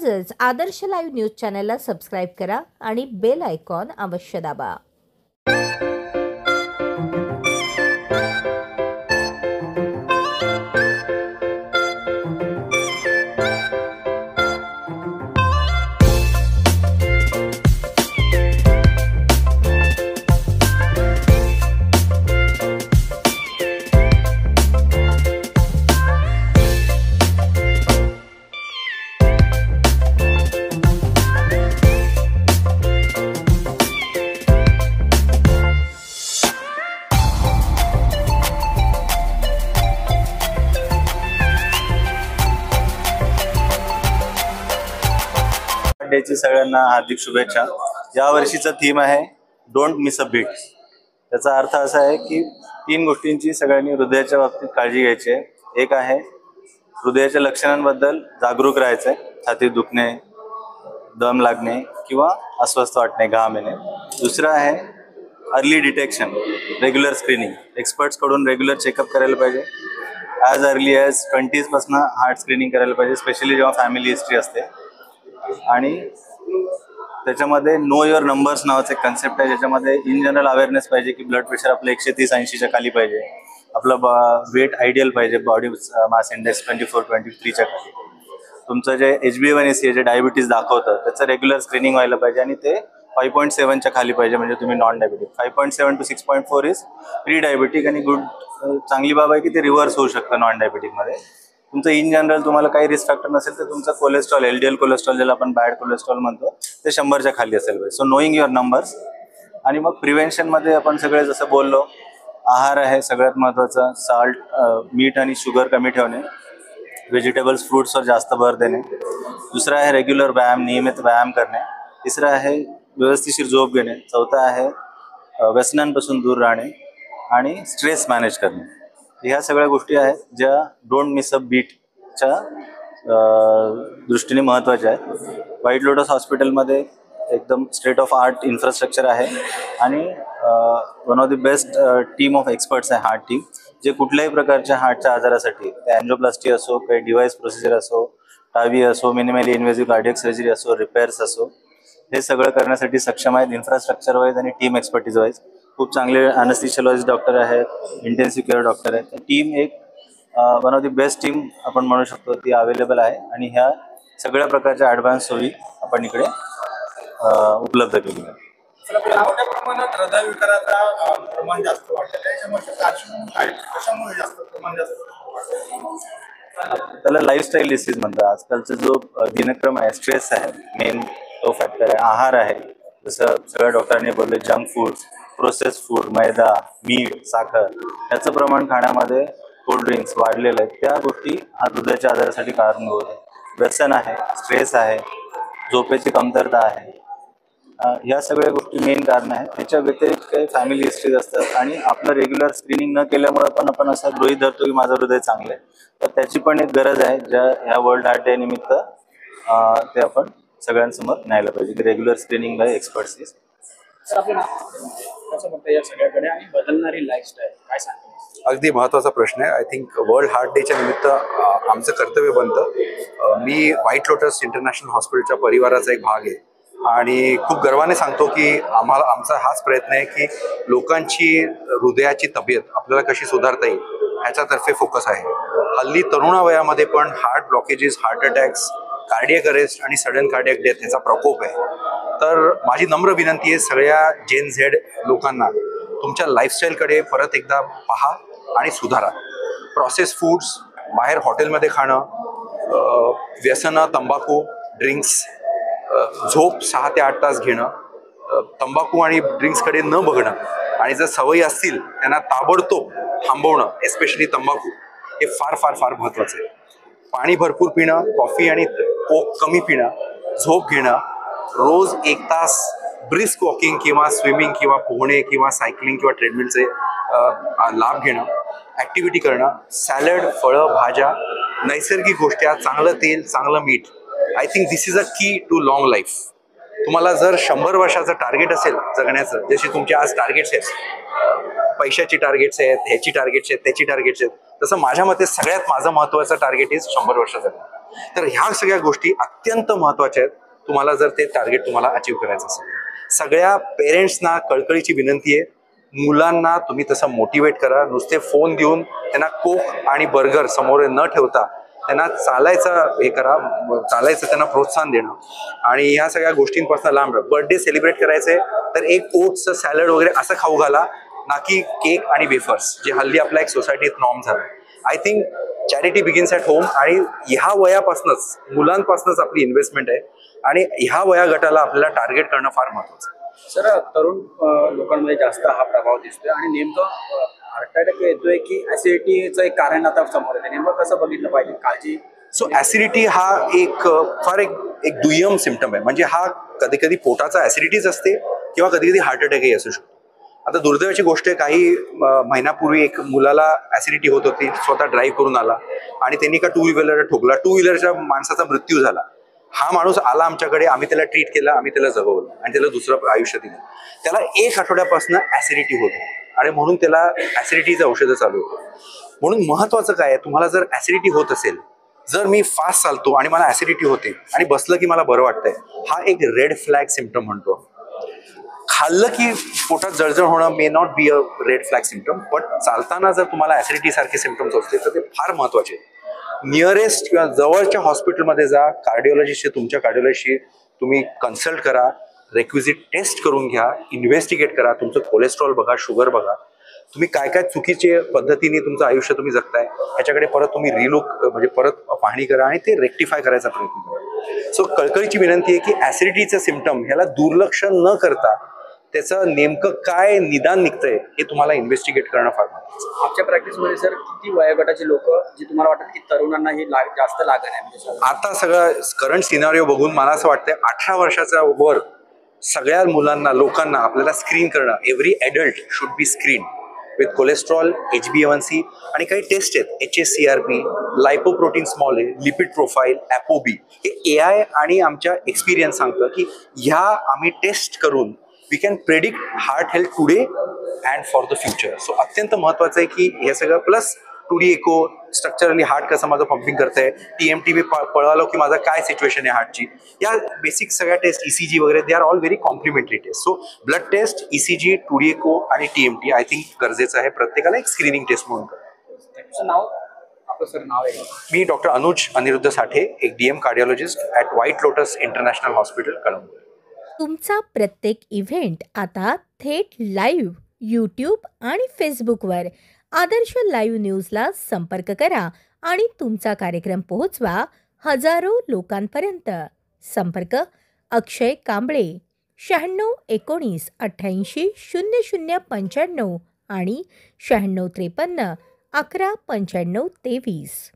आजच आदर्श live news चॅनलला subscribe करा आणि बेल आयकॉन अवश्य दाबा। डेची सगळ्यांना हार्दिक शुभेच्छा। या वर्षीचा थीम आहे डोंट मिस अ बीट। त्याचा अर्थ असा आहे की 3 गोष्टींची सगळ्यांनी हृदयाच्या बाबतीत काळजी घ्यायची आहे। एक आहे हृदयाच्या लक्षणांबद्दल जागरूक राहायचं आहे, छातीत दुखणे, दम लागणे किंवा अस्वस्थ वाटणे, घाम येणे। दुसरं आहे early detection, regular screening, experts कडून रेग्युलर चेकअप करायला पाहिजे। ॲज अर्ली ॲज 20s पासून हार्ट स्क्रीनिंग करायला पाहिजे, स्पेशली जेव्हा फॅमिली हिस्ट्री असते। आणि त्याच्यामध्ये नो युअर नंबर्स नावाचं एक कन्सेप्ट आहे, ज्याच्यामध्ये इन जनरल अवेअरनेस पाहिजे की ब्लड प्रेशर आपलं 130-80च्या खाली पाहिजे, आपलं वेट आयडियल पाहिजे, बॉडी मास इंडेक्स 24-23च्या खाली, तुमचं जे HbA1c जे डायबिटीज दाखवतं त्याचं रेग्युलर स्क्रीनिंग व्हायला पाहिजे आणि ते 5.7च्या खाली पाहिजे, म्हणजे तुम्ही non diabetic. 5.7 to 6.4 is pre diabetic आणि गुड, चांगली बाब आहे की ते रिव्हर्स होऊ शकतं नॉन डायबिटिकमध्ये। तुमचं इन जनरल तुम्हाला काही रिस्क फॅक्टर नसेल तर तुमचं कोलेस्ट्रॉल, LDL कोलेस्ट्रॉल ज्याला आपण बॅड कोलेस्ट्रॉल म्हणतो, ते 100च्या खाली असेल पाहिजे। So knowing your numbers. आणि मग प्रिव्हेन्शनमध्ये आपण सगळे जसं बोललो, आहार आहे सगळ्यात महत्त्वाचा, साल्ट, मीठ आणि शुगर कमी ठेवणे, व्हेजिटेबल्स फ्रूट्सवर जास्त भर देणे। दुसरं आहे रेग्युलर व्यायाम, नियमित व्यायाम करणे। तिसरं आहे व्यवस्थिशीर झोप घेणे। चौथं आहे व्यसनांपासून दूर राहणे आणि स्ट्रेस मॅनेज करणे। ह्या सगळ्या गोष्टी आहेत ज्या डोंट मिस अ बीटच्या दृष्टीने महत्त्वाच्या आहेत। व्हाईट लोटस हॉस्पिटलमध्ये एकदम स्टेट ऑफ आर्ट इन्फ्रास्ट्रक्चर आहे आणि one of the best team of experts आहे हार्ट टीम, जे कुठल्याही प्रकारच्या हार्टच्या आजारासाठी, अँजिओप्लास्टी असो, काही डिव्हाइस प्रोसिजर असो, टावी असो, मिनिमली इन्व्हेसिव्ह कार्डियक सर्जरी असो, रिपेअर्स असो, हे सगळं करण्यासाठी सक्षम आहेत, इन्फ्रास्ट्रक्चर वाईज आणि टीम एक्सपर्टीज वाईज। खूप चांगले अनेस्थेशियोलॉजिस्ट डॉक्टर आहेत, इंटेन्सिव्ह केअर डॉक्टर आहेत। टीम एक one of the best team आपण म्हणू शकतो, ती अवेलेबल आहे आणि ह्या सगळ्या प्रकारच्या ॲडव्हान्स सोयी आपण इकडे उपलब्ध केली आहे। मोठ्या प्रमाणात हृदयविकाराचा प्रमाण जास्त वाढतं, त्याच्यामुळे कशामुळे जास्त प्रमाण जास्त त्याला लाईफस्टाईल डिसीज म्हणतात। आजकालचा जो दिनक्रम आहे, स्ट्रेस आहे, मेन तो फॅक्टर आहे। आहार आहे, जसं सगळ्या डॉक्टरांनी बोलले, जंक फूड, प्रोसेस फूड, मैदा, मीठ, साखर याचं प्रमाण खाण्यामध्ये, कोल्ड्रिंक्स वाढलेलं आहे, त्या गोष्टी हृदयाच्या आजारासाठी कारणीभूत आहे। व्यसन आहे, स्ट्रेस आहे, झोपेची कमतरता आहे, ह्या सगळ्या गोष्टी मेन कारण आहेत। त्याच्या व्यतिरिक्त काही फॅमिली हिस्ट्रीज असतात आणि आपलं रेग्युलर स्क्रीनिंग न केल्यामुळे पण आपण असं गृहीत धरतो की माझं हृदय चांगलं आहे, तर त्याची पण एक गरज आहे, ज्या ह्या वर्ल्ड हार्ट डे निमित्त ते आपण सगळ्यांसमोर न्यायला पाहिजे की रेग्युलर स्क्रीनिंग बाय एक्सपर्ट्स। या सगळ्याकडे आणि बदलणारी लाईफस्टाईल काय सांगतो? अगदी महत्त्वाचा प्रश्न आहे। आय थिंक वर्ल्ड हार्ट डेच्या निमित्त आमचं कर्तव्य बनतं। मी व्हाईट लोटस इंटरनॅशनल हॉस्पिटलच्या परिवाराचा एक भाग आहे आणि खूप गर्वाने सांगतो की आमचा हाच प्रयत्न आहे की लोकांची हृदयाची तब्येत आपल्याला कशी सुधारता येईल ह्याच्यातर्फे फोकस आहे। हल्ली तरुणावयामध्ये पण heart blockages, heart attacks, cardiac arrest आणि सडन कार्डियक डेथ ह्याचा प्रकोप आहे। तर माझी नम्र विनंती आहे सगळ्या जेन झेड लोकांना, तुमच्या लाईफस्टाईलकडे परत एकदा पहा आणि सुधारा। प्रोसेस फूड्स, बाहेर हॉटेलमध्ये खाणं, व्यसनं, तंबाखू, ड्रिंक्स, झोप 6 ते 8 तास घेणं, तंबाखू आणि ड्रिंक्सकडे न बघणं आणि जर सवयी असतील त्यांना ताबडतोब थांबवणं, एस्पेशली तंबाखू, हे फार फार फार महत्त्वाचं आहे। पाणी भरपूर पिणं, कॉफी आणि कोक कमी पिणं, झोप घेणं, रोज 1 तास ब्रिस्क वॉकिंग किंवा स्विमिंग किंवा पोहणे किंवा सायकलिंग किंवा ट्रेडमिलचे लाभ घेणं, ॲक्टिव्हिटी करणं, सॅलड, फळं, भाज्या, नैसर्गिक गोष्टी, चांगलं तेल, चांगलं मीठ। I think this is a की टू लॉंग लाईफ। तुम्हाला जर 100 वर्षाचं टार्गेट असेल जगण्याचं, जशी तुमचे आज टार्गेट्स आहेत, पैशाची टार्गेट्स आहेत, ह्याची टार्गेट्स आहेत, त्याची टार्गेट्स आहेत, तसं माझ्या मते सगळ्यात माझं महत्त्वाचं टार्गेट इज 100 वर्ष जगणं। तर ह्या सगळ्या गोष्टी अत्यंत महत्त्वाच्या आहेत तुम्हाला जर ते टार्गेट तुम्हाला अचीव करायचं असेल. सगळ्या पेरेंट्सना कळकळीची विनंती आहे, मुलांना तुम्ही तसं मोटिवेट करा. नुसते फोन देऊन त्यांना कोक आणि बर्गर समोर न ठेवता त्यांना चालायचं हे करा, चालायचं त्यांना प्रोत्साहन देणं आणि ह्या सगळ्या गोष्टींपासून लांब राहा. बर्थडे सेलिब्रेट करायचे तर एक ओट्सचं सॅलड वगैरे असं खाऊ घाला, ना की केक आणि वेफर्स, जे हल्ली आपल्या एक सोसायटीत नॉर्म झालं. I think charity begins at home आणि ह्या वयापासूनच मुलांपासूनच आपली इन्व्हेस्टमेंट आहे आणि ह्या वया गटाला आपल्याला टार्गेट करणं फार महत्त्वाचं आहे. सर, तरुण लोकांमध्ये जास्त हा प्रभाव दिसतोय आणि नेमकं हार्ट अटॅक येतोय की ऍसिडिटीचं एक कारण आता समोर येतं, नेमकं कसं बघितलं पाहिजे काळजी? सो ॲसिडिटी हा एक फार एक दुय्यम सिम्पटम आहे. म्हणजे हा कधी कधी पोटाचा ॲसिडिटीच असते किंवा कधी कधी हार्ट अटॅकही असू शकतो. आता दुर्दैवाची गोष्ट आहे, काही महिन्यापूर्वी एक मुलाला ॲसिडिटी होत होती, स्वतः ड्राईव्ह करून आला आणि त्यांनी का टू व्हीलर ठोकला, टू व्हीलरच्या माणसाचा मृत्यू झाला. हा माणूस आला आमच्याकडे, आम्ही त्याला ट्रीट केला, आम्ही त्याला जगवलं आणि त्याला दुसरं आयुष्य दिलं. त्याला 1 आठवड्यापासून ॲसिडिटी होती आणि म्हणून त्याला ॲसिडिटीचं औषधं चालू होतं. म्हणून महत्त्वाचं काय आहे, तुम्हाला जर ॲसिडिटी होत असेल, जर मी फास्ट चालतो आणि मला ॲसिडिटी होते आणि बसलं की मला बरं वाटतंय, हा एक रेड फ्लॅग सिम्पटम म्हणतो. खाल्लं की पोटात जळजळ होणं may not be a red flag symptom, but चालताना जर तुम्हाला ॲसिडिटी सारखे सिम्पटम्स असतील तर ते फार महत्त्वाचे आहेत. नियरेस्ट किंवा जवळच्या हॉस्पिटलमध्ये जा, कार्डिओलॉजिस्टशी, तुमच्या कार्डिओलॉजिस्टशी तुम्ही कन्सल्ट करा, रेक्विजिट टेस्ट करून घ्या, इन्व्हेस्टिगेट करा, तुमचं कोलेस्ट्रॉल बघा, शुगर बघा, तुम्ही काय काय चुकीचे पद्धतीने तुमचं आयुष्य तुम्ही जगताय ह्याच्याकडे परत तुम्ही रिलुक म्हणजे परत पाहणी करा आणि ते रेक्टिफाय करायचा प्रयत्न करा. सो कळकळीची विनंती आहे की ॲसिडिटीचं सिम्पटम ह्याला दुर्लक्ष न करता त्याचं नेमकं काय निदान निघतंय हे तुम्हाला इन्व्हेस्टिगेट करणं फार महत्त्वाचं. आपल्या प्रॅक्टिसमध्ये सर किती वयोगटाचे लोक जे तुम्हाला वाटतं की तरुणांना ही जास्त लागण आहे? म्हणजे आता सगळं करंट सिनारिओ बघून मला असं वाटतंय 18 वर्षाच्या वर सगळ्या मुलांना, लोकांना आपल्याला स्क्रीन करणं. Every adult should be screen with cholesterol, HbA1c आणि काही टेस्ट आहेत, HSCRP, लायपोप्रोटीन स्मॉल आहे, लिपिड प्रोफाईल, ApoB. हे AI आणि आमच्या एक्सपिरियन्स सांगतं की ह्या आम्ही टेस्ट करून we can predict heart health today and for the future. So अत्यंत महत्त्वाचं आहे की हे सगळं प्लस 2D एको, स्ट्रक्चरली हार्ट कसं माझं पंपिंग करतंय, TMT पळालो की माझा काय सिच्युएशन आहे हार्टची, या बेसिक सगळ्या टेस्ट, ECG वगैरे, they are all very complimentary test. So blood test, ECG, 2D echo आणि TMT आय थिंक गरजेचं आहे प्रत्येकाला एक स्क्रीनिंग टेस्ट म्हणून करा. तुमचं नाव? आपलं सर नाव आहे? मी डॉक्टर अनुज अनिरुद्ध साठे, एक DM cardiologist at white lotus international hospital, Kalamb. तुमचा प्रत्येक इव्हेंट आता थेट लाईव्ह यूट्यूब आणि फेसबुकवर आदर्श लाईव्ह न्यूजला संपर्क करा आणि तुमचा कार्यक्रम पोहोचवा हजारो लोकांपर्यंत. संपर्क अक्षय कांबळे 96 19 88 00 95 आणि 96 53 11 95 23.